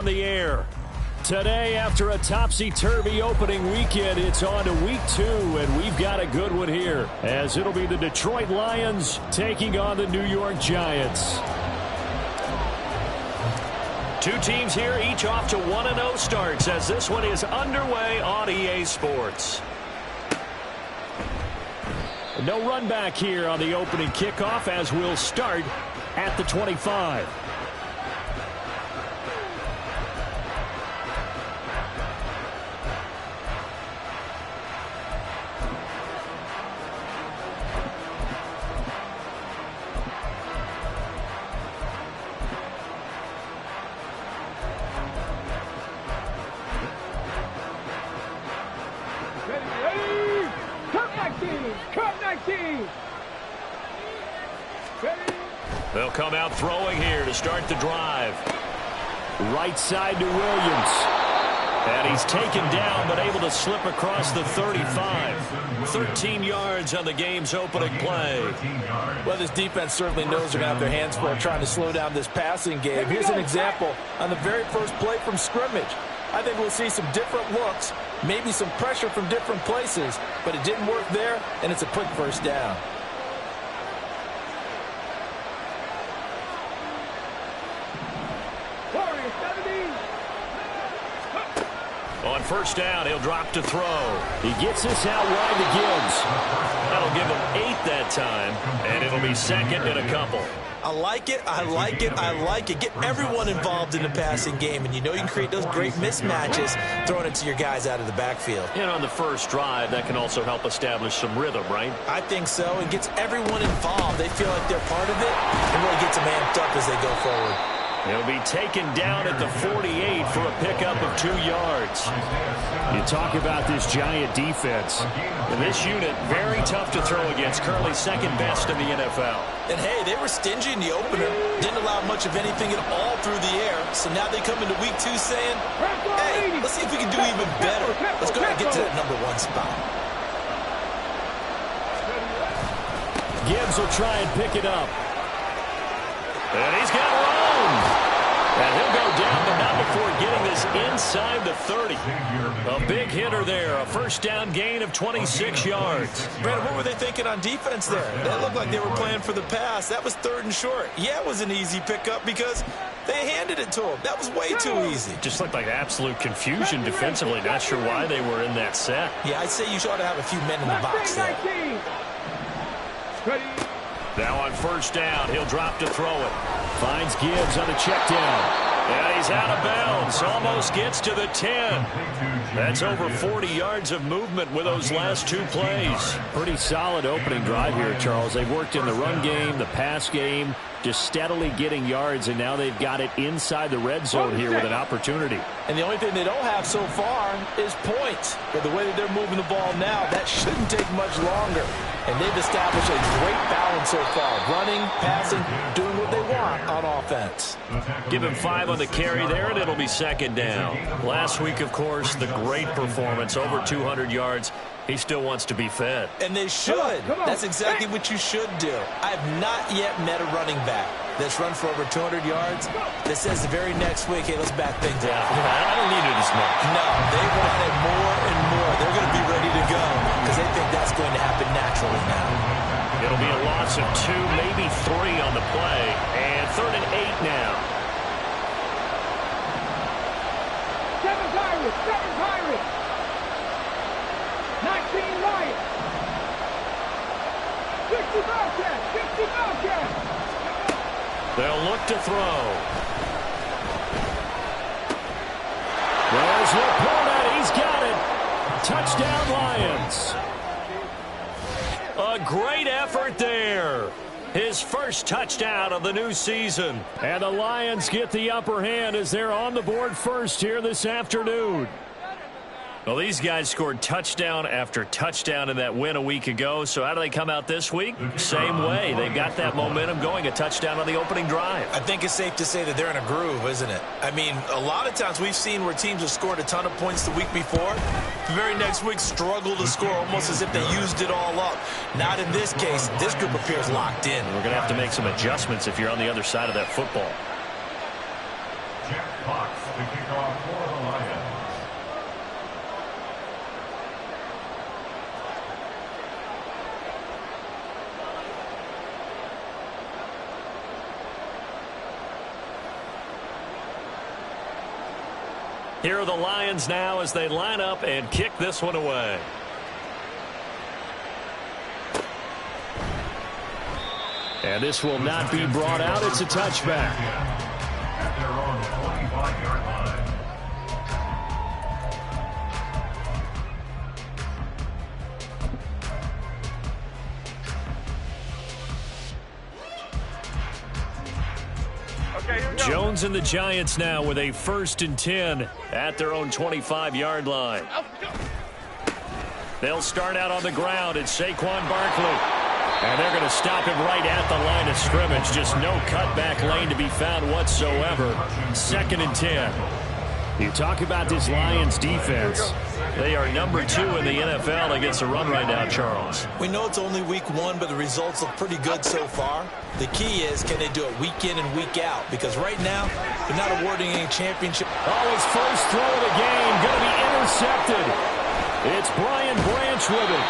in the air. Today, after a topsy-turvy opening weekend, it's on to week 2, and we've got a good one here, as it'll be the Detroit Lions taking on the New York Giants. Two teams here, each off to 1-0 starts, as this one is underway on EA Sports. No run back here on the opening kickoff, as we'll start at the 25. They'll come out throwing here to start the drive. Right side to Williams. And he's taken down but able to slip across the 35. 13 yards on the game's opening play. Well, this defense certainly knows they're going to have their hands full trying to slow down this passing game. Here's an example on the very first play from scrimmage. I think we'll see some different looks, maybe some pressure from different places, but it didn't work there, and it's a quick first down. On first down, he'll drop to throw. He gets this out wide to Gibbs. That'll give him 8 that time, and it'll be second and a couple. I like it, I like it, I like it. Get everyone involved in the passing game, and you know you can create those great mismatches throwing it to your guys out of the backfield. And on the first drive, that can also help establish some rhythm, right? I think so. It gets everyone involved. They feel like they're part of it, and really gets them amped up as they go forward. He'll be taken down at the 48 for a pickup of 2 yards. You talk about this Giant defense. And this unit, very tough to throw against. Currently second best in the NFL. And, hey, they were stingy in the opener. Didn't allow much of anything at all through the air. So now they come into week 2 saying, hey, let's see if we can do even better. Let's go ahead and get to that number 1 spot. Gibbs will try and pick it up. And he's got room. And he'll go down, but not before getting this inside the 30. A big hitter there. A first down gain of 26 yards. Brandon, what were they thinking on defense there? That looked like they were playing for the pass. That was 3rd and short. Yeah, it was an easy pickup because they handed it to him. That was way too easy. Just looked like absolute confusion defensively. Not sure why they were in that set. Yeah, I'd say you ought to have a few men in the box there. Now on first down, he'll drop to throw it. Finds Gibbs on the check down. And he's out of bounds. Almost gets to the 10. That's over 40 yards of movement with those last 2 plays. Pretty solid opening drive here, Charles. They've worked in the run game, the pass game, just steadily getting yards, and now they've got it inside the red zone here with an opportunity. And the only thing they don't have so far is points. But the way that they're moving the ball now, that shouldn't take much longer. And they've established a great balance so far. Running, passing, doing what they want on offense. Give him 5 on the carry there, and it'll be second down. Last week, of course, the great performance, over 200 yards. He still wants to be fed. And they should. That's exactly what you should do. I have not yet met a running back that's run for over 200 yards that says the very next week, hey, let's back things up. I don't need it as much. No, they want it more and more. They're going to be ready to go because they think that's going to happen naturally now. It'll be a loss of 2, maybe 3 on the play. And 3rd and 8 now. 7 Pirates. 19 Lions. 60 Bobcats. They'll look to throw. There's Laporta. He's got it. Touchdown, Lions. A great effort there. His first touchdown of the new season. And the Lions get the upper hand as they're on the board first here this afternoon. Well, these guys scored touchdown after touchdown in that win a week ago. So how do they come out this week? Same way. They've got that momentum going, a touchdown on the opening drive. I think it's safe to say that they're in a groove, isn't it? I mean, a lot of times we've seen where teams have scored a ton of points the week before. The very next week struggle to score almost as if they used it all up. Not in this case. This group appears locked in. We're going to have to make some adjustments if you're on the other side of that football. Jack Fox, Here are the Lions now as they line up and kick this one away. And this will not be brought out. It's a touchback. At their own 25-yard line. Jones and the Giants now with a 1st and 10 at their own 25-yard line. They'll start out on the ground. It's Saquon Barkley. And they're going to stop him right at the line of scrimmage. Just no cutback lane to be found whatsoever. 2nd and 10. You talk about this Lions defense. They are number 2 in the NFL against the run right now, Charles. We know it's only week 1, but the results look pretty good so far. The key is, can they do it week in and week out? Because right now, they're not awarding any championship. Oh, his first throw of the game going to be intercepted. It's Brian Branch with it.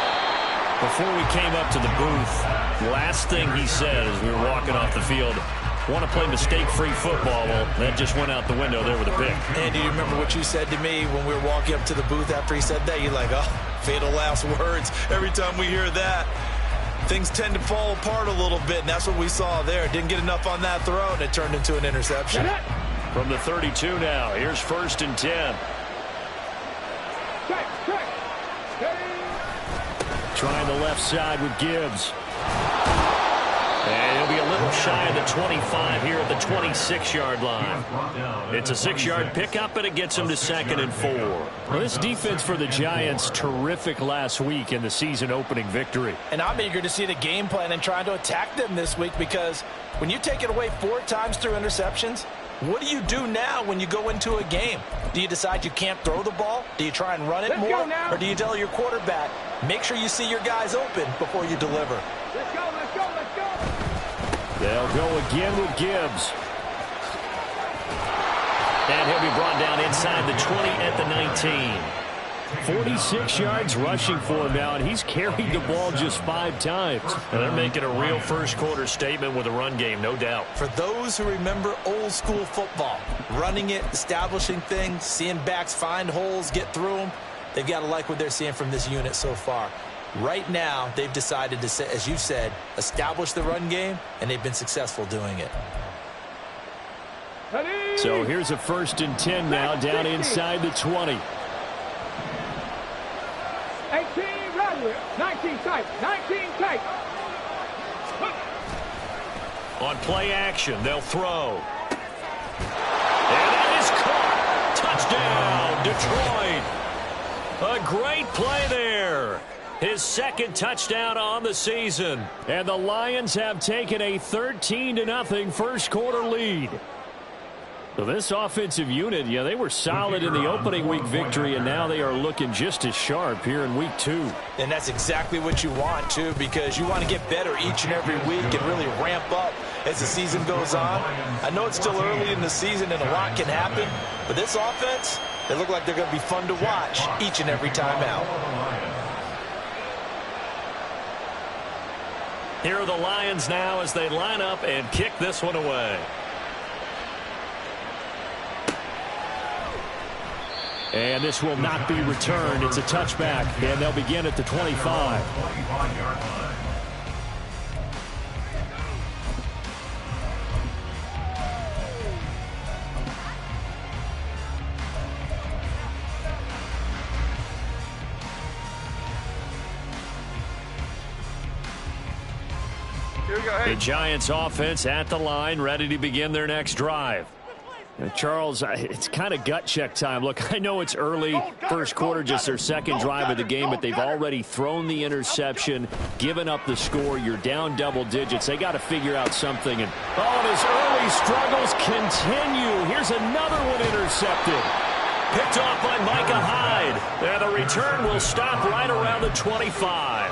Before we came up to the booth, last thing he said as we were walking off the field, want to play mistake-free football. Well, that just went out the window there with a pick. And do you remember what you said to me when we were walking up to the booth after he said that? You're like, oh, fatal last words. Every time we hear that, things tend to fall apart a little bit, and that's what we saw there. Didn't get enough on that throw, and it turned into an interception. From the 32 now, here's 1st and 10. Trying the left side with Gibbs. And he'll be a little shy of the 25 here at the 26-yard line. It's a 6-yard pickup, and it gets him to 2nd and 4. Well, this defense for the Giants, terrific last week in the season-opening victory. And I'm eager to see the game plan and trying to attack them this week, because when you take it away 4 times through interceptions, what do you do now when you go into a game? Do you decide you can't throw the ball? Do you try and run it more? Or do you tell your quarterback, make sure you see your guys open before you deliver? Let's go, let's go, let's go. They'll go again with Gibbs. And he'll be brought down inside the 20 at the 19. 46 yards rushing for him now, and he's carried the ball just 5 times. And they're making a real first-quarter statement with a run game, no doubt. For those who remember old-school football, running it, establishing things, seeing backs find holes, get through them, they've got to like what they're seeing from this unit so far. Right now, they've decided to, as you said, establish the run game, and they've been successful doing it. So here's a 1st and 10 now, down inside the 20. 18, run, 19 tight, 19 tight. On play action, they'll throw. And that is caught. Touchdown, Detroit. A great play there. His 2nd touchdown on the season. And the Lions have taken a 13-0 first-quarter lead. So this offensive unit, yeah, they were solid in the opening week victory, and now they are looking just as sharp here in week 2. And that's exactly what you want, too, because you want to get better each and every week and really ramp up as the season goes on. I know it's still early in the season and a lot can happen, but this offense, they look like they're going to be fun to watch each and every time out. Here are the Lions now as they line up and kick this one away. And this will not be returned. It's a touchback, and they'll begin at the 25. The Giants offense at the line, ready to begin their next drive. Charles, it's kind of gut check time. Look, I know it's early, first quarter, just their 2nd drive of the game, but they've already thrown the interception, given up the score. You're down double digits. They got to figure out something. And his early struggles continue. Here's another one intercepted. Picked off by Micah Hyde. And the return will stop right around the 25.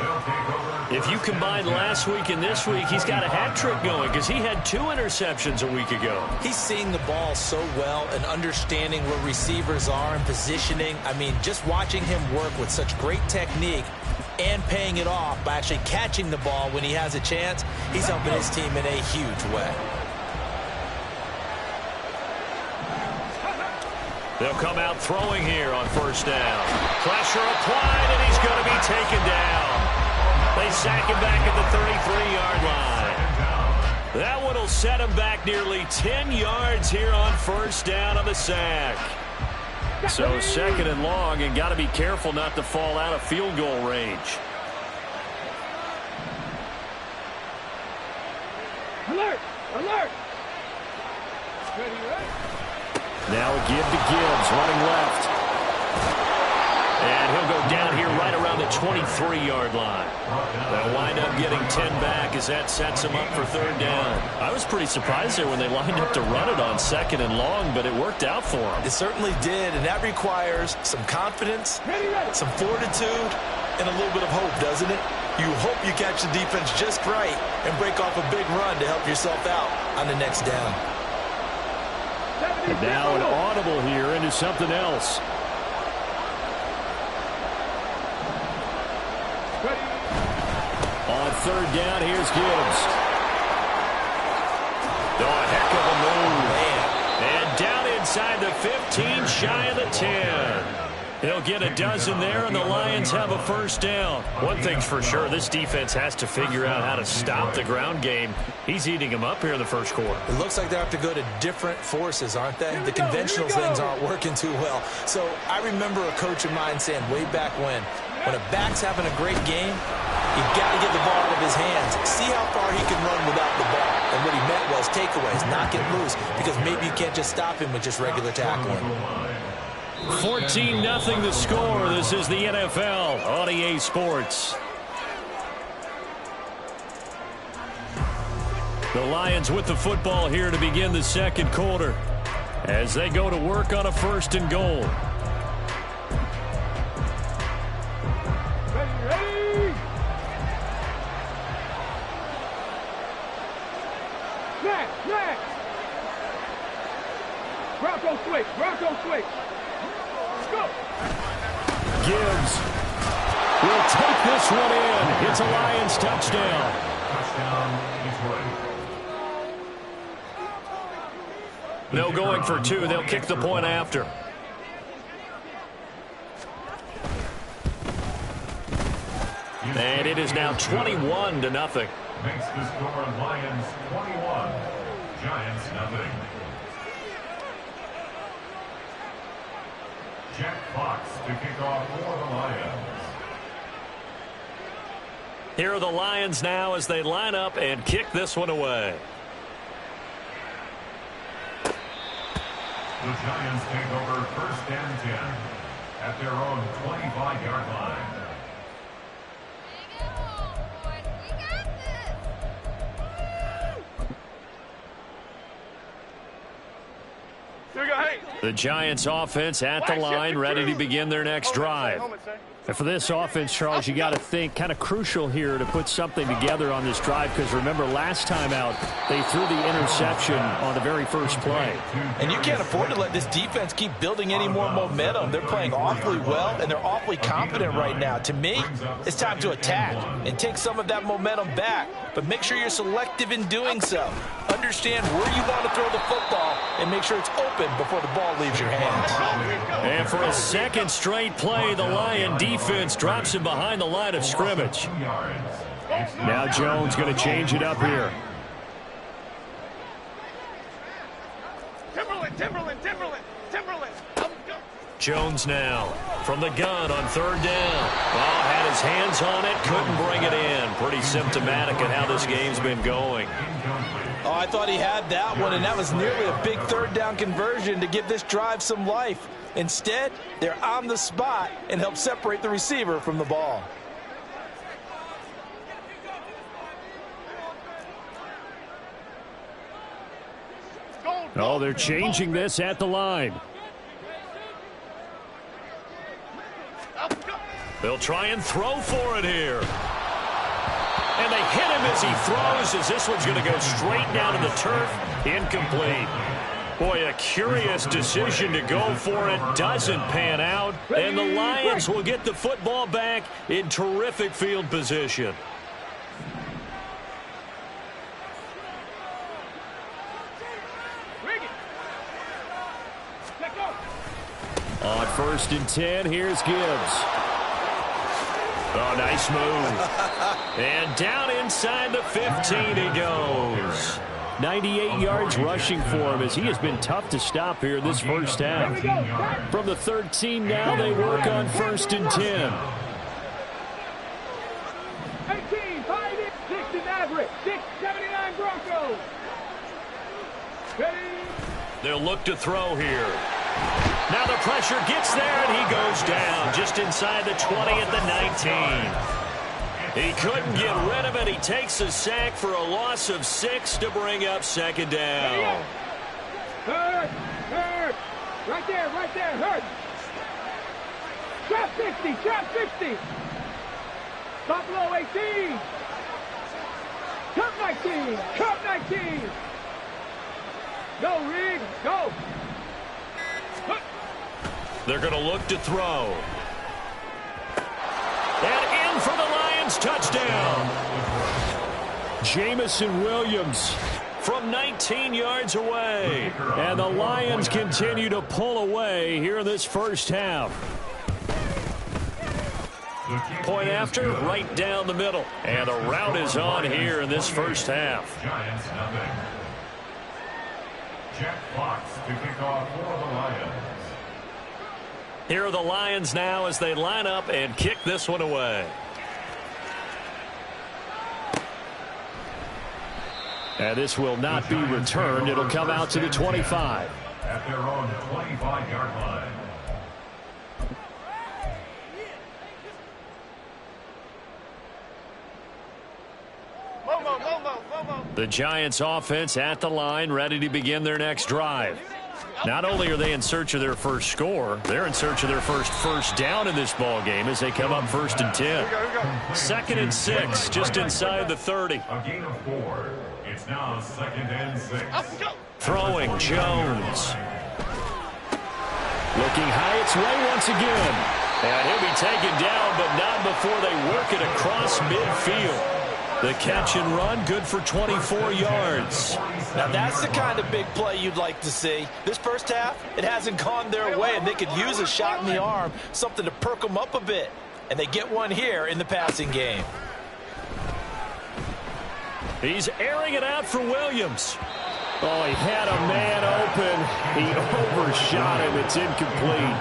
If you combine last week and this week, he's got a hat trick going because he had 2 interceptions a week ago. He's seeing the ball so well and understanding where receivers are and positioning. I mean, just watching him work with such great technique and paying it off by actually catching the ball when he has a chance, he's helping his team in a huge way. They'll come out throwing here on first down. Pressure applied, and he's going to be taken down. They sack him back at the 33-yard line. That one will set him back nearly 10 yards here on first down on the sack. So second and long, and got to be careful not to fall out of field goal range. Alert! Alert! Now a give to Gibbs, running left. And he'll go down here right around the 23-yard line. They'll wind up getting 10 back as that sets them up for third down. I was pretty surprised there when they lined up to run it on second and long, but it worked out for them. It certainly did, and that requires some confidence, some fortitude, and a little bit of hope, doesn't it? You hope you catch the defense just right and break off a big run to help yourself out on the next down. And now an audible here into something else. On third down, here's Gibbs. Oh, a heck of a move. Man. And down inside the 15, shy of the 10. He'll get a dozen there, and the Lions have a first down. One thing's for sure, this defense has to figure out how to stop the ground game. He's eating them up here in the first quarter. It looks like they have to go to different forces, aren't they? The conventional things aren't working too well. So I remember a coach of mine saying way back when a back's having a great game, you've got to get the ball out of his hands. See how far he can run without the ball. And what he meant was takeaways, not get loose, because maybe you can't just stop him with just regular tackling. 14-0 the score. This is the NFL on EA Sports. The Lions with the football here to begin the second quarter as they go to work on a first and goal. Ready! Snap! Bronco switch! Go! Gibbs will take this one in. It's a Lions touchdown. No going for 2. They'll kick the point after. And it is now 21-0. Makes the score Lions 21, Giants 0. Jack Fox to kick off for the Lions. Here are the Lions now as they line up and kick this one away. The Giants take over first and 10 at their own 25-yard line. The Giants offense at the line, ready to begin their next drive. And for this offense, Charles, you got to think kind of crucial here to put something together on this drive, because remember last time out they threw the interception on the very first play. And you can't afford to let this defense keep building any more momentum. They're playing awfully well, and they're awfully confident right now. To me, it's time to attack and take some of that momentum back, but make sure you're selective in doing so. Understand where you want to throw the football and make sure it's open before the ball leaves your hands. And for a second straight play, the Lion defense drops him behind the line of scrimmage. Now Jones going to change it up here. Timberland. Jones now from the gun on third down. Oh, had his hands on it, couldn't bring it in. Pretty symptomatic of how this game's been going. Oh, I thought he had that one, and that was nearly a big third down conversion to give this drive some life. Instead, they're on the spot and help separate the receiver from the ball. Oh, they're changing this at the line. They'll try and throw for it here. And they hit him as he throws, as this one's going to go straight down to the turf. Incomplete. Boy, a curious decision to go for it. Doesn't pan out. And the Lions will get the football back in terrific field position. On 1st and 10, here's Gibbs. Oh, nice move. And down inside the 15 he goes. 98 yards rushing for him as he has been tough to stop here this first half. From the 13 now, they work on 1st and 10. 18, 5, 6 is average. 679 Broncos. Ready? They'll look to throw here. Now the pressure gets there, and he goes down just inside the 20 at the 19. He couldn't get rid of it. He takes a sack for a loss of 6 to bring up 2nd down. Hurt. Right there, hurt. Trap 60. Buffalo 18. Cup 19. Go, Reed, go. They're going to look to throw. And in for the Lions touchdown. Jamison Williams from 19 yards away. And the Lions continue to pull away here in this first half. Point after, right down the middle. And the route is on here in this first half. Giants nothing. Jack Fox to kick off for the Lions. Here are the Lions now as they line up and kick this one away. And this will not be returned. It'll come out to the 25. At their own 25-yard line. The Giants offense at the line, ready to begin their next drive. Not only are they in search of their first score, they're in search of their first down in this ball game as they come up 1st and 10. 2nd and 6, just inside the 30. A gain of 4. It's now 2nd and 6. Throwing Jones. Looking high its way once again. And he'll be taken down, but not before they work it across midfield. The catch and run, good for 24 yards. Now that's the kind of big play you'd like to see. This first half, it hasn't gone their way, and they could use a shot in the arm, something to perk them up a bit. And they get one here in the passing game. He's airing it out for Williams. Oh, he had a man open. He overshot him. It's incomplete.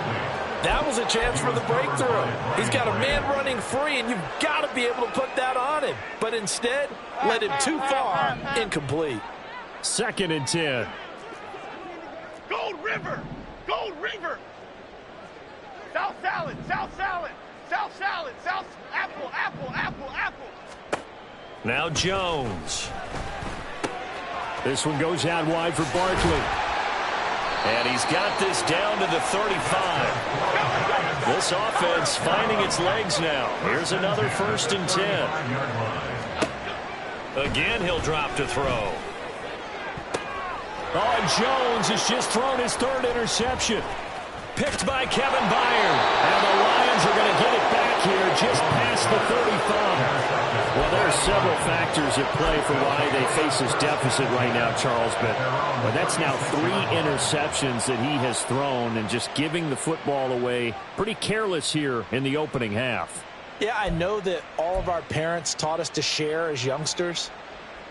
That was a chance for the breakthrough. He's got a man running free, and you've got to be able to put that on him. But instead, led him too far, incomplete. 2nd and 10. Gold River! Gold River! South salad! South salad! South salad! South apple! Apple! Apple! Apple! Now Jones. This one goes out wide for Barkley. And he's got this down to the 35. This offense finding its legs now. Here's another 1st and 10. Again, he'll drop to throw. Oh, and Jones has just thrown his 3rd interception. Picked by Kevin Byard. And the Lions are going to get it back here just past the 35. Well, there are several factors at play for why they face this deficit right now, Charles. But that's now 3 interceptions that he has thrown and just giving the football away. Pretty careless here in the opening half. Yeah, I know that all of our parents taught us to share as youngsters.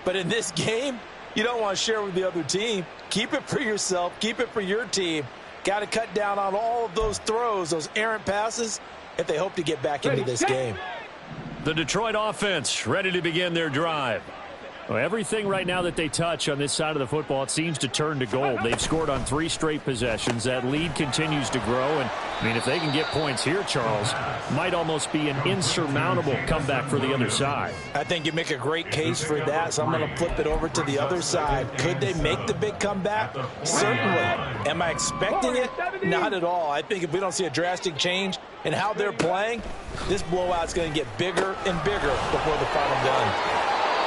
But in this game, you don't want to share with the other team. Keep it for yourself. Keep it for your team. Got to cut down on all of those throws, those errant passes, if they hope to get back into this game. The Detroit offense ready to begin their drive. Well, everything right now that they touch on this side of the football, it seems to turn to gold. They've scored on 3 straight possessions. That lead continues to grow. And, I mean, if they can get points here, Charles, might almost be an insurmountable comeback for the other side. I think you make a great case for that, so I'm going to flip it over to the other side. Could they make the big comeback? Certainly. Am I expecting it? Not at all. I think if we don't see a drastic change in how they're playing, this blowout's going to get bigger and bigger before the final gun.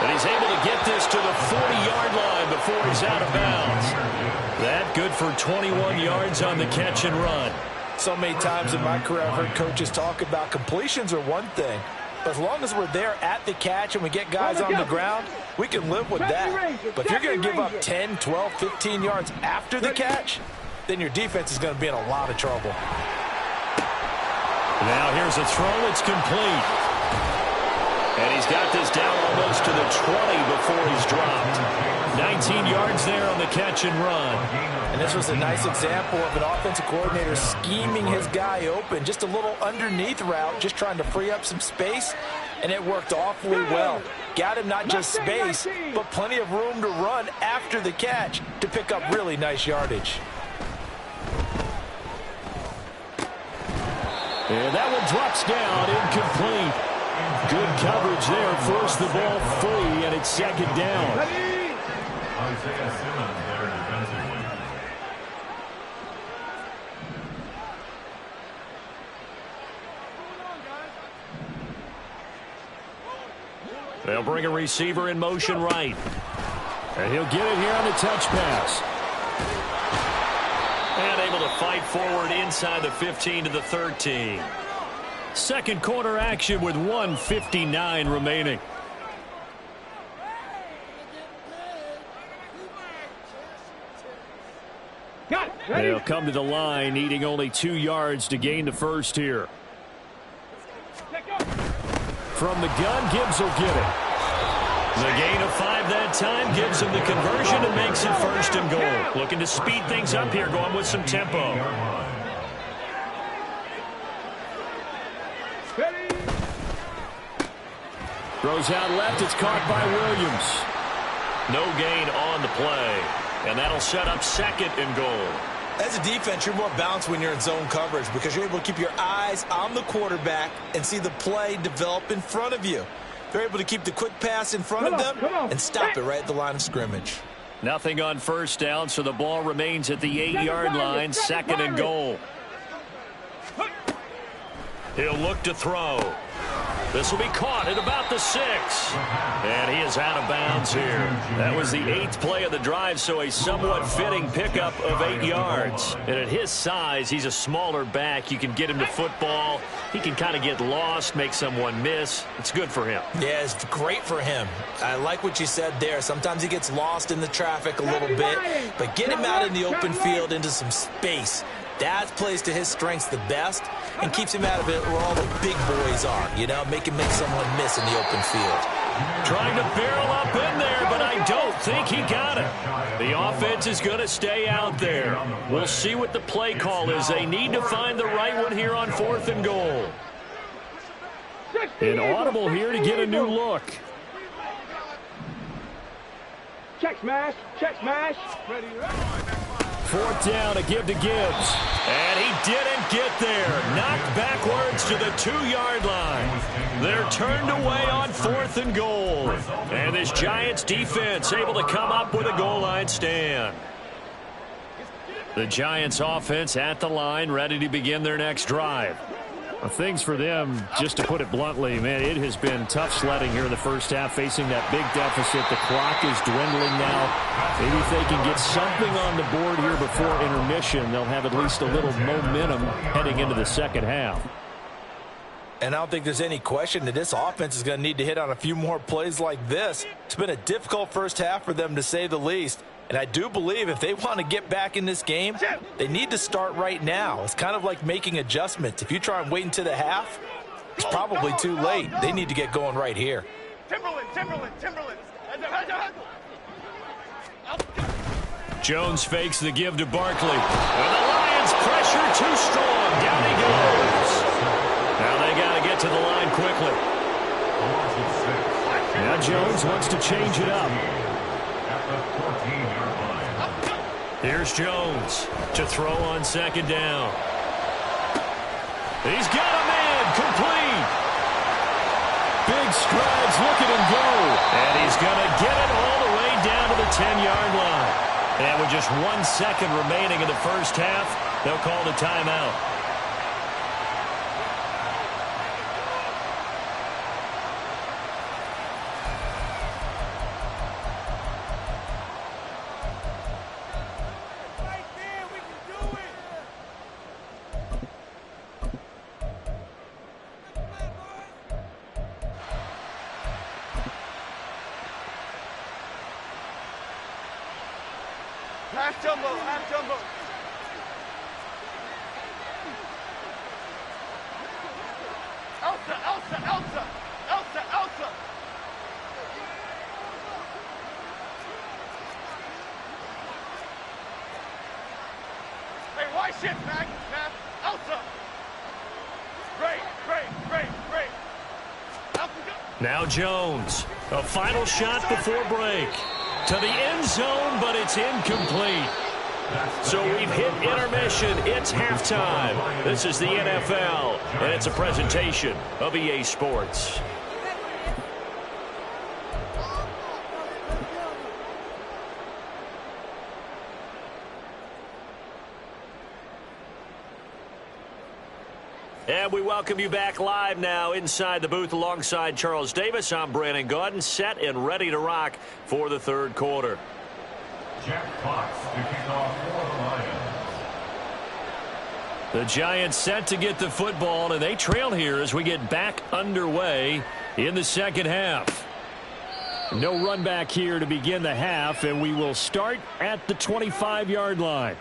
And he's able to get this to the 40-yard line before he's out of bounds. That good for 21 yards on the catch and run. So many times in my career I've heard coaches talk about completions are one thing, but as long as we're there at the catch and we get guys on the ground, we can live with that. But if you're going to give up 10, 12, 15 yards after the catch, then your defense is going to be in a lot of trouble. Now here's a throw. It's complete. And he's got this down almost to the 20 before he's dropped. 19 yards there on the catch and run. And this was a nice example of an offensive coordinator scheming his guy open. Just a little underneath route, just trying to free up some space. And it worked awfully well. Got him not just space, but plenty of room to run after the catch to pick up really nice yardage. And that one drops down, incomplete. Good coverage there, forced the ball free, and it's second down. Isaiah Simmons there defensively. They'll bring a receiver in motion right. And he'll get it here on the touch pass. And able to fight forward inside the 15 to the 13. Second quarter action with 1:59 remaining. They'll come to the line, needing only 2 yards to gain the first here. From the gun, Gibbs will get it. The gain of 5 that time gives him the conversion and makes it first and goal. Looking to speed things up here, going with some tempo. Throws out left. It's caught by Williams. No gain on the play. And that'll set up second and goal. As a defense, you're more balanced when you're in zone coverage because you're able to keep your eyes on the quarterback and see the play develop in front of you. They're able to keep the quick pass in front of them and stop it right at the line of scrimmage. Nothing on first down, so the ball remains at the 8-yard line, second and goal. He'll look to throw. This will be caught at about the 6. And he is out of bounds here. That was the 8th play of the drive, so a somewhat fitting pickup of 8 yards. And at his size, he's a smaller back. You can get him to football. He can kind of get lost, make someone miss. It's good for him. Yeah, it's great for him. I like what you said there. Sometimes he gets lost in the traffic a little bit, but get him out in the open field into some space. That plays to his strengths the best and keeps him out of it where all the big boys are, you know, make someone miss in the open field. Trying to barrel up in there, but I don't think he got it. The offense is going to stay out there. We'll see what the play call is. They need to find the right one here on 4th and goal. An audible here to get a new look. Check smash, check smash. Ready. 4th down, a give to Gibbs. And he didn't get there. Knocked backwards to the 2-yard line. They're turned away on 4th and goal. And this Giants defense able to come up with a goal line stand. The Giants offense at the line, ready to begin their next drive. Well, things for them, just to put it bluntly, man, it has been tough sledding here in the first half, facing that big deficit. The clock is dwindling now. Maybe if they can get something on the board here before intermission, they'll have at least a little momentum heading into the second half. And I don't think there's any question that this offense is going to need to hit on a few more plays like this. It's been a difficult first half for them, to say the least. And I do believe if they want to get back in this game, they need to start right now. It's kind of like making adjustments. If you try and wait until the half, it's probably too late. They need to get going right here. Timberland. Jones fakes the give to Barkley. And the Lions pressure too strong. Down he goes. Now they got to get to the line quickly. Now Jones wants to change it up. At the 14-yard line. Here's Jones to throw on second down. He's got a man complete. Big strides, look at him go. And he's going to get it all the way down to the 10-yard line. And with just 1 second remaining in the first half, they'll call the timeout. Half jumbo, half jumbo. Elsa, Elsa, Elsa, Elsa, Elsa. Hey, why shift, Mac? Elsa. Great, great, great, great. Elsa, go. Now Jones, a final shot before break. To the end zone, but it's incomplete. So we've hit intermission. It's halftime. This is the NFL, and it's a presentation of EA Sports. And we welcome you back live now inside the booth alongside Charles Davis. I'm Brandon Gaudin, set and ready to rock for the third quarter. Jack Fox to kick off for the Lions. The Giants set to get the football, and they trail here as we get back underway in the second half. No run back here to begin the half, and we will start at the 25-yard line.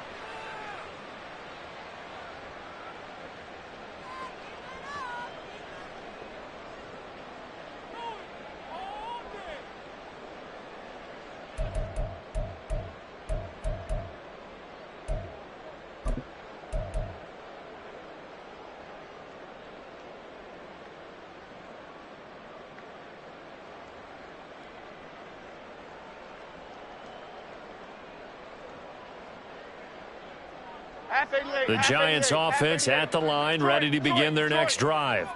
The Giants offense at the line, ready to begin their next drive.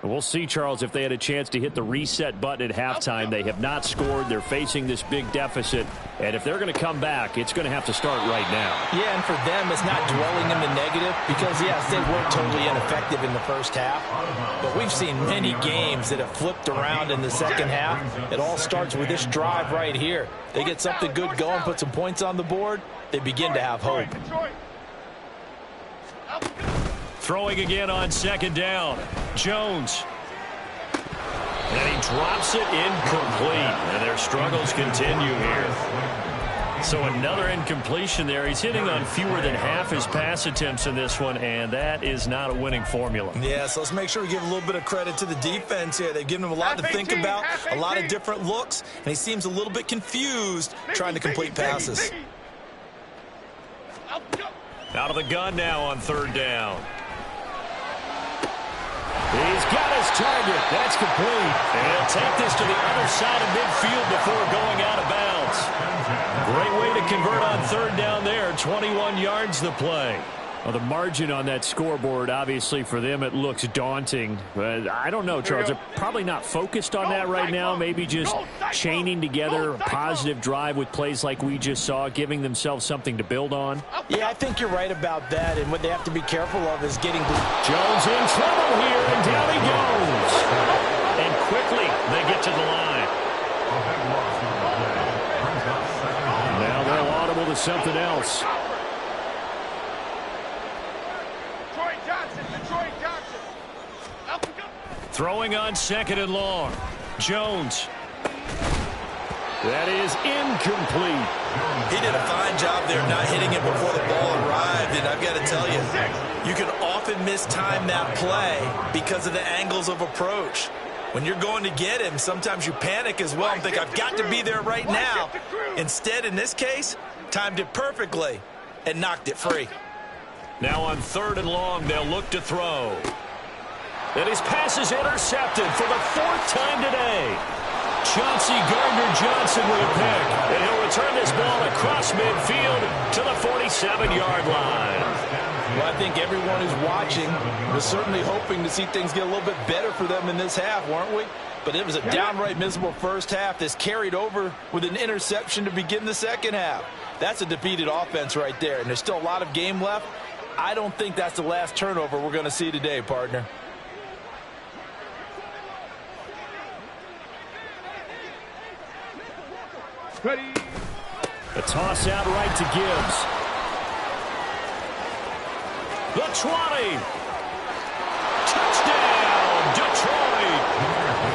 We'll see, Charles, if they had a chance to hit the reset button at halftime. They have not scored. They're facing this big deficit. And if they're going to come back, it's going to have to start right now. Yeah, and for them, it's not dwelling in the negative because, yes, they weren't totally ineffective in the first half. But we've seen many games that have flipped around in the second half. It all starts with this drive right here. They get something good going, put some points on the board, they begin to have hope. Throwing again on second down. Jones. And he drops it incomplete. And their struggles continue here. So another incompletion there. He's hitting on fewer than half his pass attempts in this one, and that is not a winning formula. Yeah, so let's make sure we give a little bit of credit to the defense here. They've given him a lot to think about, a lot of different looks, and he seems a little bit confused trying to complete passes. Out of the gun now on third down. He's got his target. That's complete. And he'll take this to the other side of midfield before going out of bounds. Great way to convert on third down there. 21 yards the play. Well, the margin on that scoreboard, obviously, for them, it looks daunting. But I don't know, Charles. They're probably not focused on that right now. Maybe just chaining together a positive drive with plays like we just saw, giving themselves something to build on. Yeah, I think you're right about that. And what they have to be careful of is getting Jones in trouble here, and down he goes. And quickly, they get to the line. Now they'll audible to something else. Throwing on second and long. Jones. That is incomplete. He did a fine job there not hitting it before the ball arrived, and I've got to tell you, you can often mistime that play because of the angles of approach. When you're going to get him, sometimes you panic as well and think, I've got to be there right now. Instead, in this case, timed it perfectly and knocked it free. Now on third and long, they'll look to throw. And his pass is intercepted for the fourth time today. Chauncey Gardner-Johnson with a pick. And he'll return this ball across midfield to the 47-yard line. Well, I think everyone who's watching was certainly hoping to see things get a little bit better for them in this half, weren't we? But it was a downright miserable first half that's carried over with an interception to begin the second half. That's a defeated offense right there, and there's still a lot of game left. I don't think that's the last turnover we're going to see today, partner. Ready. The toss out right to Gibbs. The 20. Touchdown, Detroit.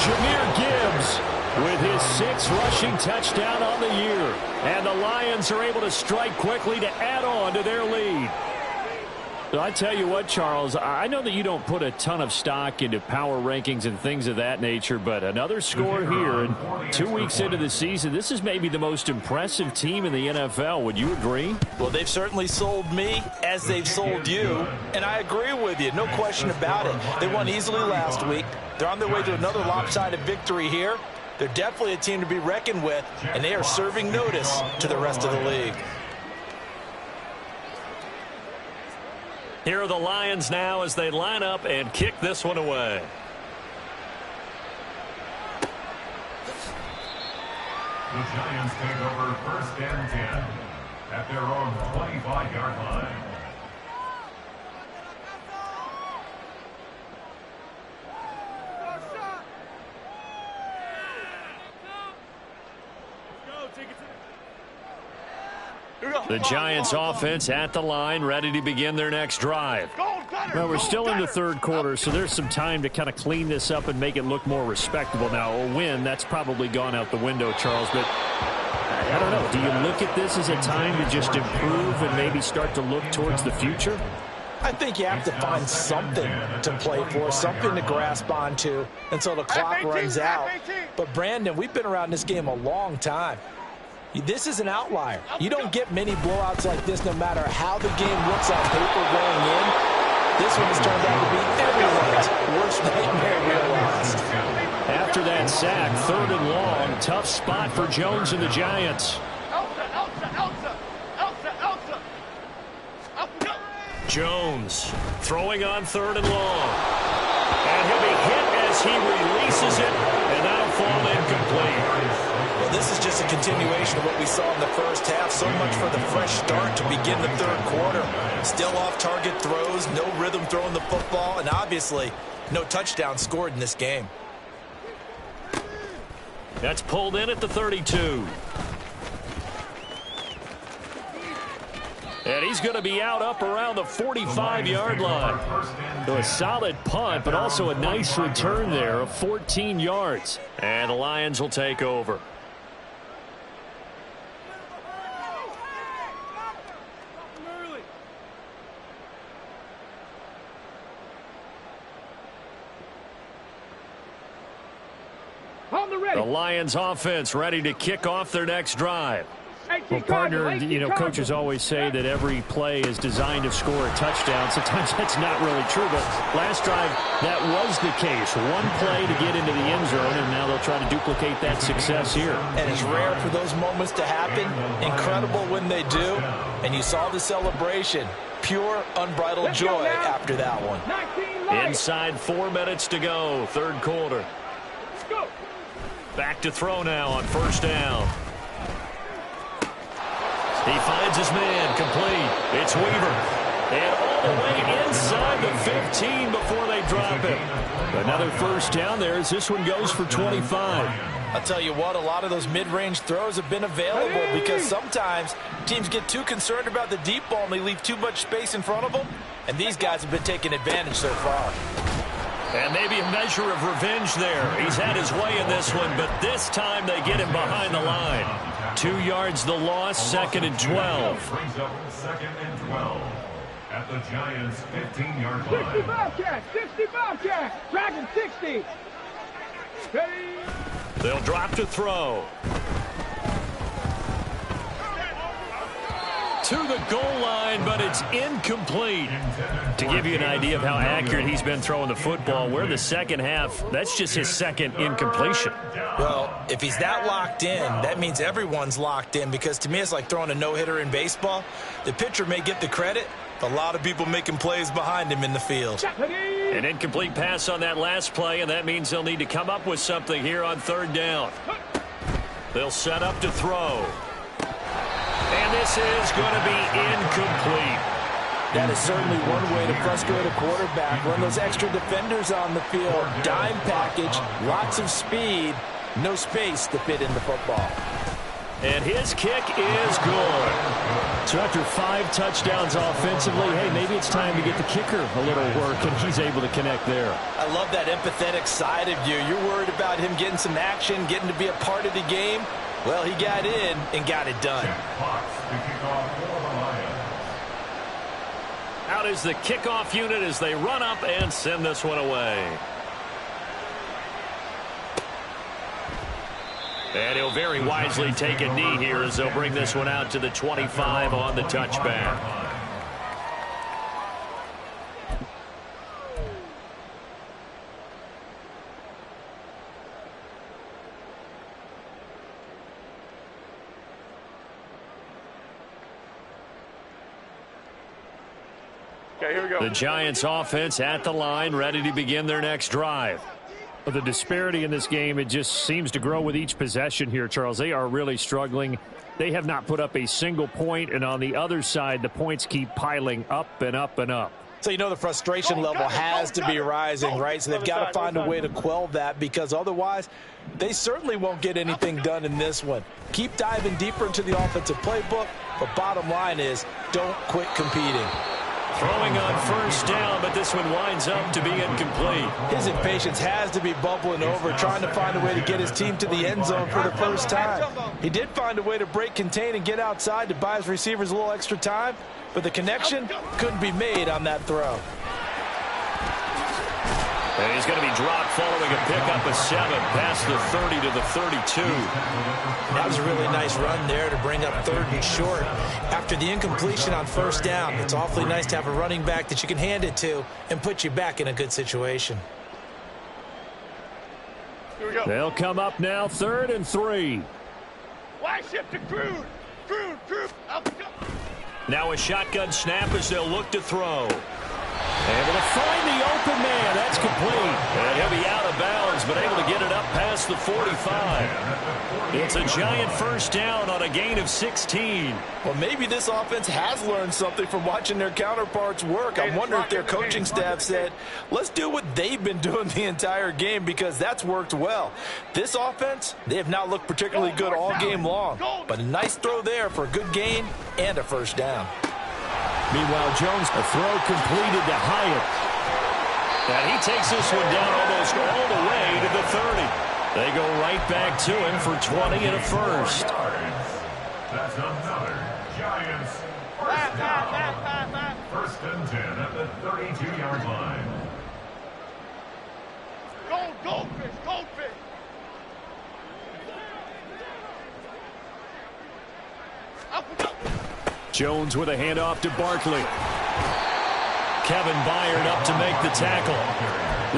Jahmyr Gibbs with his 6th rushing touchdown on the year. And the Lions are able to strike quickly to add on to their lead. I tell you what, Charles, I know that you don't put a ton of stock into power rankings and things of that nature, but another score here, and 2 weeks into the season, this is maybe the most impressive team in the NFL. Would you agree? Well, they've certainly sold me as they've sold you, and I agree with you. No question about it. They won easily last week. They're on their way to another lopsided victory here. They're definitely a team to be reckoned with, and they are serving notice to the rest of the league. Here are the Lions now as they line up and kick this one away. The Giants take over 1st and 10 at their own 25-yard line. The Giants offense at the line, ready to begin their next drive. Well, we're still in the third quarter, so there's some time to kind of clean this up and make it look more respectable. Now, a win, that's probably gone out the window, Charles, but I don't know. Do you look at this as a time to just improve and maybe start to look towards the future? I think you have to find something to play for, something to grasp onto until the clock runs out. But, Brandon, we've been around this game a long time. This is an outlier. You don't get many blowouts like this no matter how the game looks on paper going in. This one has turned out to be everyone's worst nightmare realized. After that sack, 3rd and long, tough spot for Jones and the Giants. Jones throwing on 3rd and long. And he'll be hit as he releases it, and that'll fall incomplete. Well, this is just a continuation of what we saw in the first half. So much for the fresh start to begin the third quarter. Still off-target throws, no rhythm throwing the football, and obviously no touchdown scored in this game. That's pulled in at the 32. And he's going to be out up around the 45-yard line. So a solid punt, but also a nice return there of 14 yards. And the Lions will take over. The Lions offense ready to kick off their next drive. Well, partner, you know, coaches always say that every play is designed to score a touchdown. Sometimes that's not really true, but last drive, that was the case. One play to get into the end zone, and now they'll try to duplicate that success here. And it's rare for those moments to happen. Incredible when they do. And you saw the celebration. Pure, unbridled joy after that one. Inside 4 minutes to go, third quarter. Back to throw now on 1st down. He finds his man, complete. It's Weaver. And all the way inside the 15 before they drop it. Another 1st down there as this one goes for 25. I'll tell you what, a lot of those mid-range throws have been available because sometimes teams get too concerned about the deep ball and they leave too much space in front of them. And these guys have been taking advantage so far. And maybe a measure of revenge there. He's had his way in this one, but this time they get him behind the line. 2 yards the loss, 2nd and 12. Brings up 2nd and 12 at the Giants' 15-yard 60 line. Bobcat, 60 Bobcat, Dragon 60. Ready? They'll drop to throw. to the goal line, but it's incomplete. To give you an idea of how accurate he's been throwing the football, we're in the second half. That's just his second incompletion. Well, if he's that locked in, that means everyone's locked in, because to me it's like throwing a no-hitter in baseball. The pitcher may get the credit, but a lot of people making plays behind him in the field. An incomplete pass on that last play, and that means they'll need to come up with something here on third down. They'll set up to throw. And this is going to be incomplete. That is certainly one way to frustrate a quarterback. Run those extra defenders on the field. Dime package, lots of speed, no space to fit in the football. And his kick is good. So after 5 touchdowns offensively, hey, maybe it's time to get the kicker a little work, and he's able to connect there. I love that empathetic side of you. You're worried about him getting some action, getting to be a part of the game. Well, he got in and got it done. Out is the kickoff unit as they run up and send this one away. And he'll very wisely take a knee here as they'll bring this one out to the 25 on the touchback. Okay, here we go. The Giants offense at the line, ready to begin their next drive. The disparity in this game, it just seems to grow with each possession here, Charles. They are really struggling. They have not put up a single point, and on the other side, the points keep piling up and up and up. So you know the frustration level has to be rising, right? So they've got to find a way to quell that, because otherwise they certainly won't get anything done in this one. Keep diving deeper into the offensive playbook, but bottom line is don't quit competing. Throwing on first down, but this one winds up to be incomplete. His impatience has to be bubbling over, trying to find a way to get his team to the end zone for the first time. He did find a way to break contain and get outside to buy his receivers a little extra time, but the connection couldn't be made on that throw. And he's going to be dropped following a pickup of 7 past the 30 to the 32. That was a really nice run there to bring up 3rd and short. After the incompletion on first down, it's awfully nice to have a running back that you can hand it to and put you back in a good situation. Here we go. They'll come up now, 3rd and 3. Wide shift to Crude. Crude. Out the go. Now a shotgun snap as they'll look to throw. Able to find the open man. That's complete. And he'll be out of bounds, but able to get it up past the 45. It's a giant first down on a gain of 16. Well, maybe this offense has learned something from watching their counterparts work. I wonder if their coaching staff said, let's do what they've been doing the entire game, because that's worked well. This offense, they have not looked particularly good all game long, but a nice throw there for a good gain and a first down. Meanwhile, Jones, a throw completed to Hyatt. And he takes this one down almost all the way to the 30. They go right back to him for 20 and a first. That's another Giants first down. 1st and 10 at the 32-yard line. Goldfish. Up we go. Jones with a handoff to Barkley. Kevin Byard up to make the tackle.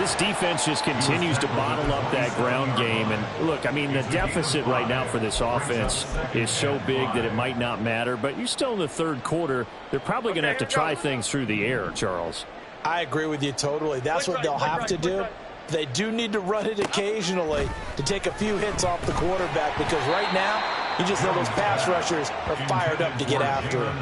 This defense just continues to bottle up that ground game. And look, I mean, the deficit right now for this offense is so big that it might not matter. But you're still in the 3rd quarter. They're probably going to have to try things through the air, Charles. I agree with you totally. That's what they'll have to do. They do need to run it occasionally to take a few hits off the quarterback, because right now, you just know those pass rushers are fired up to get after him.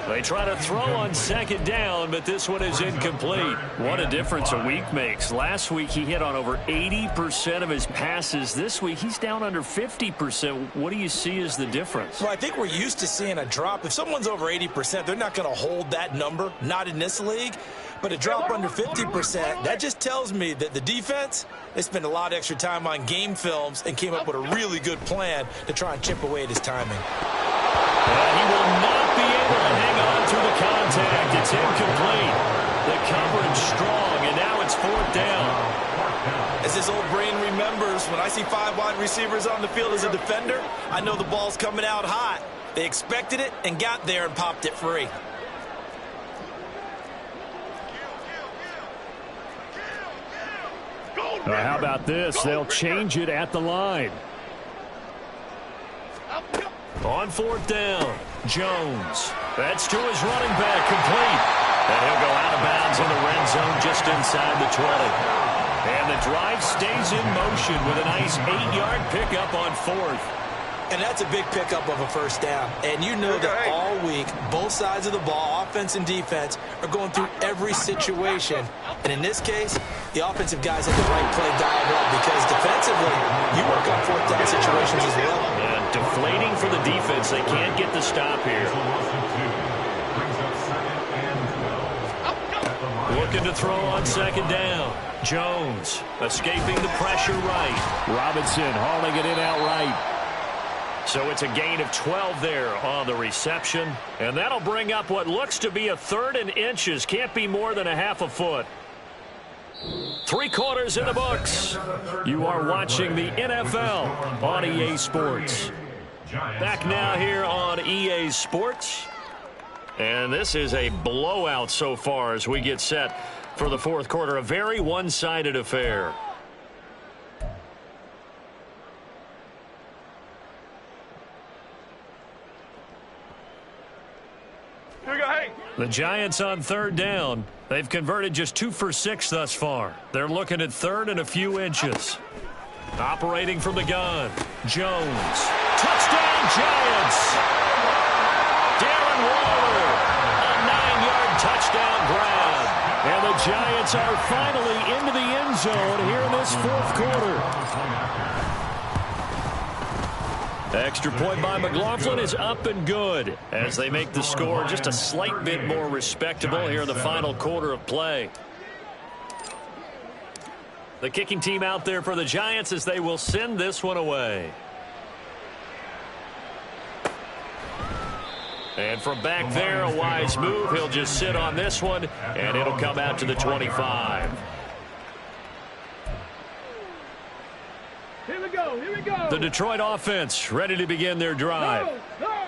They try to throw on 2nd down, but this one is incomplete. What a difference a week makes. Last week, he hit on over 80% of his passes. This week, he's down under 50%. What do you see as the difference? Well, I think we're used to seeing a drop. If someone's over 80%, they're not going to hold that number, not in this league. But a drop under 50%, that just tells me that the defense, they spent a lot of extra time on game films and came up with a really good plan to try and chip away at his timing. And he will not be able to hang on through the contact. It's incomplete. The coverage strong, and now it's 4th down. As his old brain remembers, when I see 5 wide receivers on the field as a defender, I know the ball's coming out hot. They expected it and got there and popped it free. How about this? They'll change it at the line. On fourth down, Jones. That's to his running back, complete. And he'll go out of bounds in the red zone just inside the 20. And the drive stays in motion with a nice 8-yard pickup on fourth. And that's a big pickup of a first down. And you know that all week, both sides of the ball, offense and defense, are going through every situation. And in this case, the offensive guys have the right play dialed up because defensively, you work on fourth down situations as well. And deflating for the defense. They can't get the stop here. Looking to throw on second down. Jones escaping the pressure right. Robinson hauling it in outright. So it's a gain of 12 there on the reception. And that'll bring up what looks to be a 3rd and inches. Can't be more than a half a foot. 3 quarters in the books. You are watching the NFL on EA Sports. Back now here on EA Sports. And this is a blowout so far as we get set for the fourth quarter. A very one-sided affair. The Giants on third down. They've converted just 2 for 6 thus far. They're looking at 3rd and a few inches. Operating from the gun. Jones. Touchdown, Giants! Darren Waller. A 9-yard touchdown grab. And the Giants are finally into the end zone here in this fourth quarter. Extra point by McLaughlin is up and good as they make the score just a slight bit more respectable here in the final quarter of play. The kicking team out there for the Giants as they will send this one away. And from back there, a wise move. He'll just sit on this one, and it'll come out to the 25. Here we go, here we go. The Detroit offense ready to begin their drive.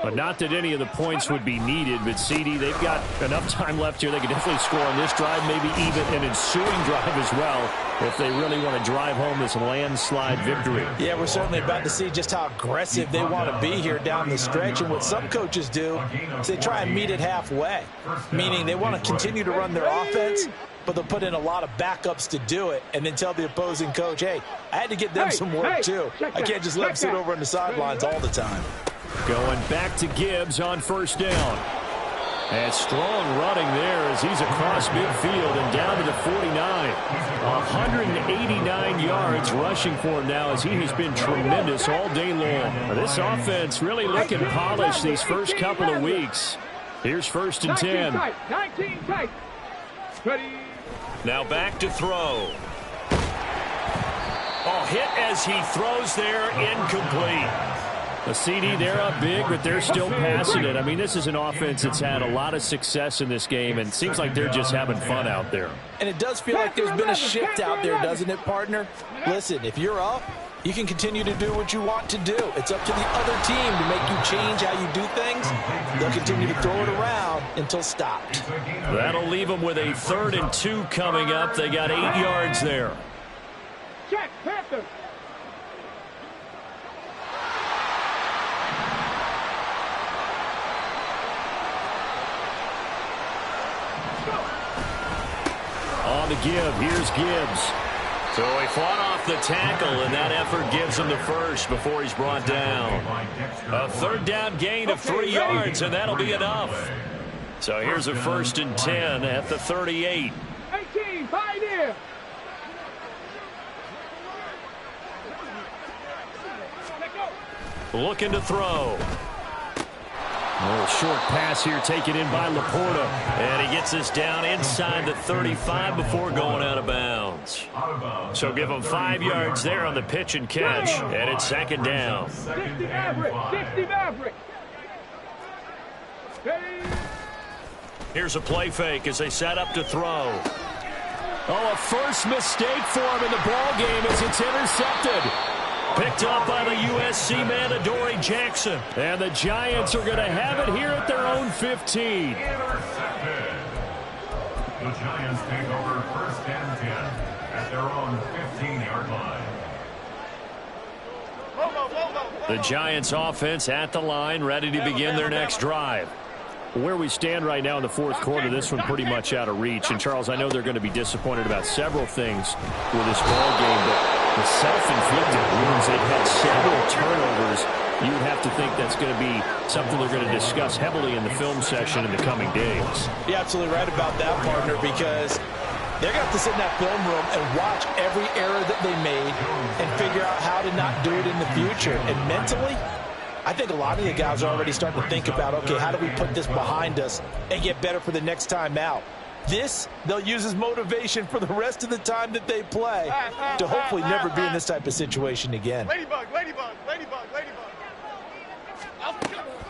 But not that any of the points would be needed, but CD, they've got enough time left here. They can definitely score on this drive, maybe even an ensuing drive as well, if they really want to drive home this landslide victory. Yeah, we're certainly about to see just how aggressive they want to be here down the stretch. And what some coaches do is they try and meet it halfway, meaning they want to continue to run their offense, but they'll put in a lot of backups to do it and then tell the opposing coach, hey, I had to get them some work too. I can't just let them sit over on the sidelines all the time. Going back to Gibbs on first down. And strong running there as he's across midfield and down to the 49. 189 yards rushing for him now as he has been tremendous all day long. This offense really looking polished these first couple of weeks. Here's 1st and 10. 19 tight. Ready. Now back to throw. Oh, hit as he throws there, incomplete. The CD, they're up big, but they're still passing it. I mean, this is an offense that's had a lot of success in this game, and it seems like they're just having fun out there. And it does feel like there's been a shift out there, doesn't it, partner? Listen, if you're up, you can continue to do what you want to do. It's up to the other team to make you change how you do things. They'll continue to throw it around until stopped. That'll leave them with a 3rd and 2 coming up. They got 8 yards there. Check, Panther. On the give, here's Gibbs. So he fought off the tackle, and that effort gives him the first before he's brought down. A 3rd down gain of 3 yards, and that'll be enough. So here's a 1st and 10 at the 38. 18, pioneer. Looking to throw. A little short pass here taken in by Laporta. And he gets this down inside the 35 before going out of bounds. So give him 5 yards there on the pitch and catch. And it's 2nd down. 60 Maverick, 60 Maverick. Here's a play fake as they set up to throw. Oh, a first mistake for him in the ball game as it's intercepted. Picked up by the USC man, Adoree Jackson. And the Giants are going to have it here at their own 15. Intercepted. The Giants take over 1st and 10 at their own 15-yard line. The Giants offense at the line, ready to begin their next drive. Where we stand right now in the fourth quarter, this one pretty much out of reach. And, Charles, I know they're going to be disappointed about several things with this ball game, but the self-inflicted wounds, they've had several turnovers. You would have to think that's going to be something they're going to discuss heavily in the film session in the coming days. You're absolutely right about that, partner, because they're going to have to sit in that film room and watch every error that they made and figure out how to not do it in the future. And mentally, I think a lot of the guys are already starting to think about, okay, how do we put this behind us and get better for the next time out? This, they'll use as motivation for the rest of the time that they play to hopefully never be in this type of situation again. Ladybug, ladybug, ladybug, ladybug.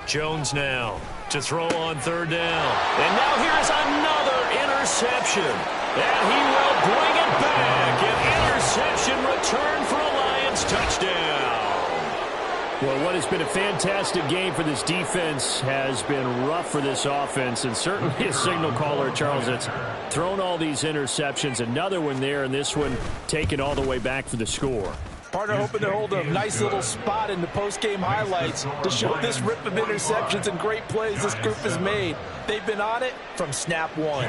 Jones now to throw on 3rd down. And now here's another interception. And he will bring it back. An interception return for a Lions touchdown. Well, what has been a fantastic game for this defense has been rough for this offense, and certainly a signal caller, Charles, that's thrown all these interceptions. Another one there, and this one taken all the way back for the score. Partner hoping to hold a nice little spot in the post-game highlights to show this rip of interceptions and great plays this group has made. They've been on it from snap one.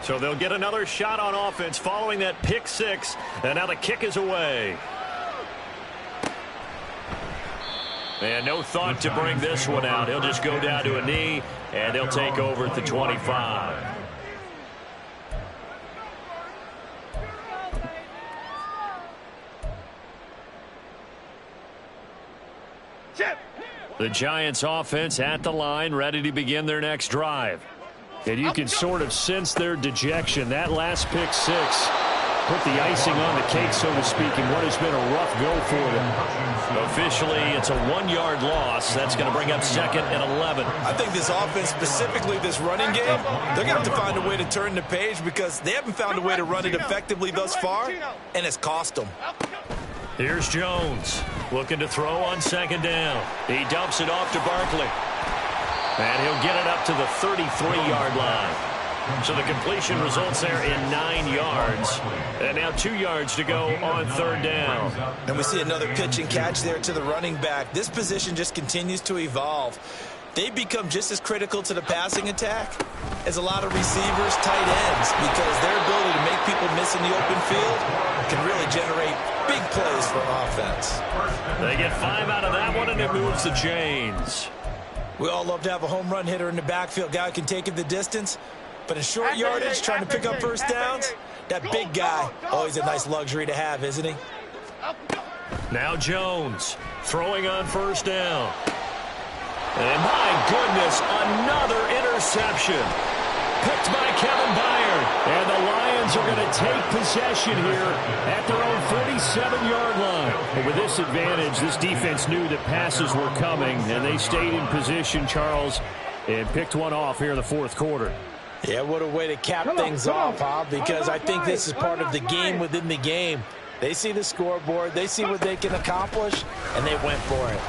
So they'll get another shot on offense following that pick 6, and now the kick is away. And no thought to bring this one out. He'll just go down to a knee, and they'll take over at the 25. The Giants offense at the line, ready to begin their next drive. And you can sort of sense their dejection. That last pick 6 put the icing on the cake, so to speak, in what has been a rough go for them. Officially, it's a 1-yard loss. That's going to bring up 2nd and 11. I think this offense, specifically this running game, they're going to have to find a way to turn the page because they haven't found a way to run it effectively thus far, and it's cost them. Here's Jones looking to throw on 2nd down. He dumps it off to Barkley. And he'll get it up to the 33-yard line. So the completion results there in 9 yards. And now 2 yards to go on 3rd down. And we see another pitch and catch there to the running back. This position just continues to evolve. They've become just as critical to the passing attack as a lot of receivers, tight ends, because their ability to make people miss in the open field can really generate big plays for offense. They get 5 out of that one, and it moves the chains. We all love to have a home run hitter in the backfield, guy who can take it the distance. But in short yardage, trying to pick up first downs, that big guy, always a nice luxury to have, isn't he? Now Jones throwing on 1st down. And my goodness, another interception. Picked by Kevin Byard. And the Lions are going to take possession here at their own 47-yard line. And with this advantage, this defense knew that passes were coming, and they stayed in position, Charles, and picked one off here in the 4th quarter. Yeah, what a way to cap things off, huh? Because I think this is part of the game within the game. They see the scoreboard, they see what they can accomplish, and they went for it.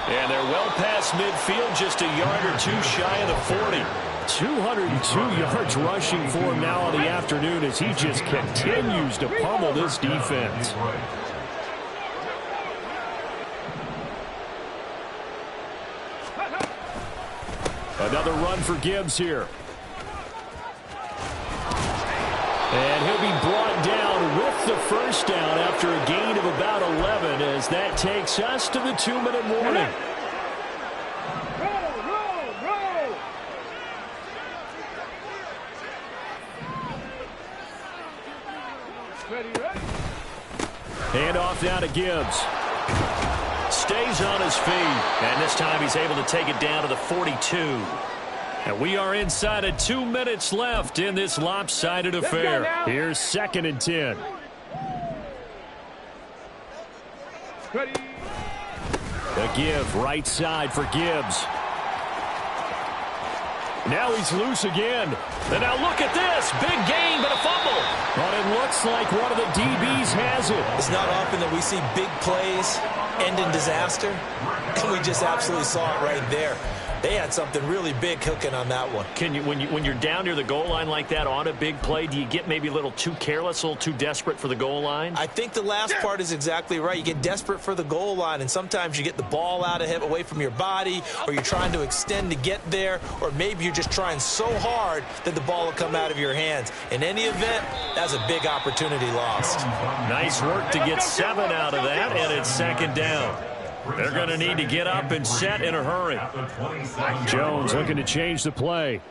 And they're well past midfield, just a yard or 2 shy of the 40. 202 yards rushing for him now on the afternoon as he just continues to pummel this defense. Another run for Gibbs here. And he'll be brought down with the first down after a gain of about 11 as that takes us to the 2-minute warning. Hand off now to Gibbs. Stays on his feet. And this time he's able to take it down to the 42. And we are inside of 2 minutes left in this lopsided affair. Here's 2nd and 10. The give right side for Gibbs. Now he's loose again. And now look at this. Big gain, but a fumble. But it looks like one of the DBs has it. It's not often that we see big plays end in disaster, and we just absolutely saw it right there. They had something really big cooking on that one. Can you, when you're down near the goal line like that on a big play, do you get maybe a little too careless, a little too desperate for the goal line? I think the last part is exactly right. You get desperate for the goal line, and sometimes you get the ball out of him, away from your body, or you're trying to extend to get there, or maybe you're just trying so hard that the ball will come out of your hands. In any event, that's a big opportunity lost. Nice work to get 7 out of that, and it's second down. They're going to need to get up and set in a hurry. Jones looking to change the play.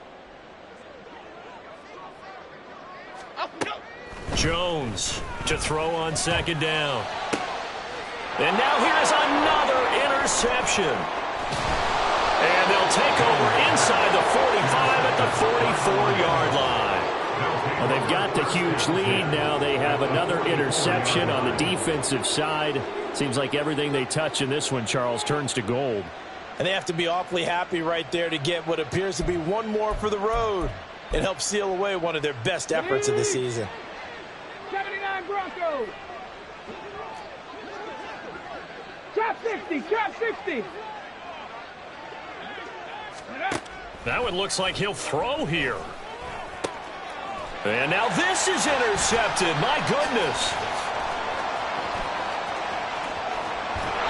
Jones to throw on second down. And now here's another interception. And they'll take over inside the 45 at the 44-yard line. Well, they've got the huge lead. Now they have another interception on the defensive side. Seems like everything they touch in this one, Charles, turns to gold. And they have to be awfully happy right there to get what appears to be one more for the road. It helps seal away one of their best efforts of the season. 79 Broncos. Trap 60, trap 60. Now it looks like he'll throw here. And now this is intercepted. My goodness.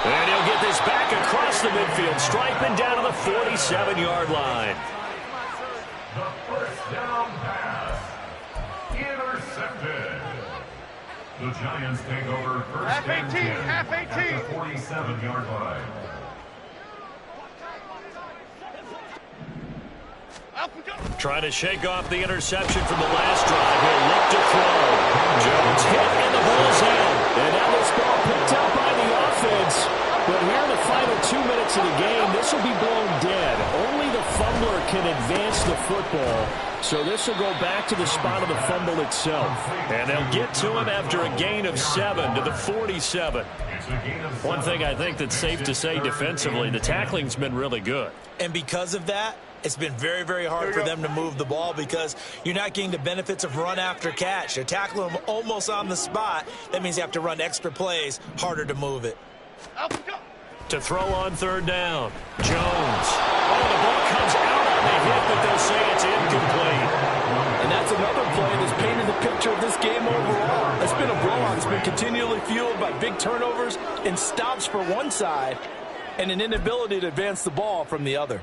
And he'll get this back across the midfield stripe and down to the 47-yard line. The first down pass. Intercepted. The Giants take over first Half 18, and 10 half 18. at the 47-yard line. Trying to shake off the interception from the last drive. He'll look to throw. Jones hit and the ball's out. And now this ball picked up by the offense. But here in the final 2 minutes of the game, this will be blown dead. Only the fumbler can advance the football. So this will go back to the spot of the fumble itself. And they'll get to him after a gain of 7 to the 47. One thing I think that's safe to say defensively, the tackling's been really good. And because of that, it's been very, very hard for them to move the ball because you're not getting the benefits of run after catch. You're tackling them almost on the spot. That means you have to run extra plays, harder to move it. To throw on third down. Jones. Oh, the ball comes out on the hit, but they'll say it's incomplete. And that's another play that's painted the picture of this game overall. It's been a blowout. It's been continually fueled by big turnovers and stops for one side and an inability to advance the ball from the other.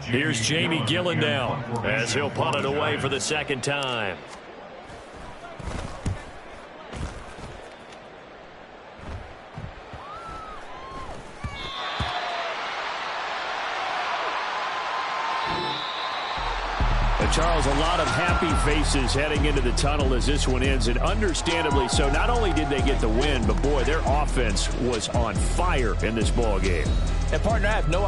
Here's Jamie Gillen now as he'll punt it away for the second time. And Charles, a lot of happy faces heading into the tunnel as this one ends, and understandably so. Not only did they get the win, but boy, their offense was on fire in this ball game. And partner, I have no